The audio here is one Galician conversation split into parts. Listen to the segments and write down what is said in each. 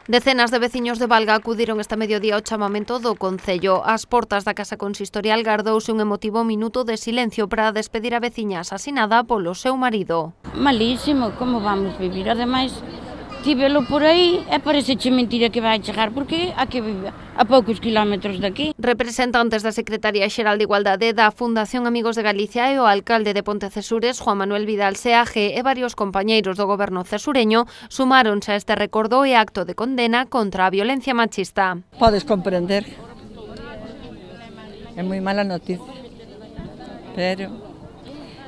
Decenas de veciños de Valga acudiron este mediodía ao chamamento do Concello. Ás portas da Casa Consistorial gardouse un emotivo minuto de silencio para despedir a veciña asasinada polo seu marido. Malísimo, como vamos vivir? Ademais, tivelo por aí e pareceche mentira que vai chegar, porque aquí vive a poucos kilómetros daqui. Representantes da Secretaría Xeral de Igualdade, da Fundación Amigos de Galicia e o alcalde de Pontecesures, Juan Manuel Vidal Seaje, e varios compañeiros do goberno cesureño sumáronse a este recordo e acto de condena contra a violencia machista. Podes comprender, é moi mala noticia, pero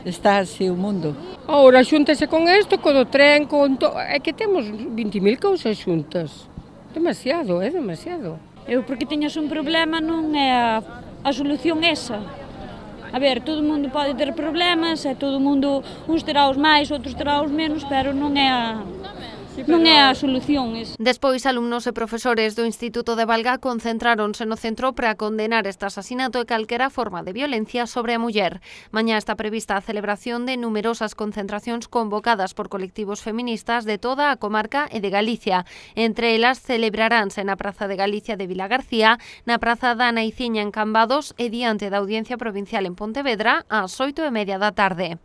está así o mundo. Ora, xúntase con isto, co do tren, é que temos 20.000 cousas xuntas. Demasiado, é demasiado. Eu porque teñas un problema non é a solución esa. A ver, todo mundo pode ter problemas, e todo mundo, uns terá os máis, outros terá os menos, pero non é a solución esa. Despois, alumnos e profesores do Instituto de Valga concentráronse no centro para condenar este asasinato e calquera forma de violencia sobre a muller. Mañá está prevista a celebración de numerosas concentracións convocadas por colectivos feministas de toda a comarca e de Galicia. Entre elas, celebraránse na Praza de Galicia de Vilagarcía, na Praza da Naiciña en Cambados e diante da Audiencia Provincial en Pontevedra ás 8:30 da tarde.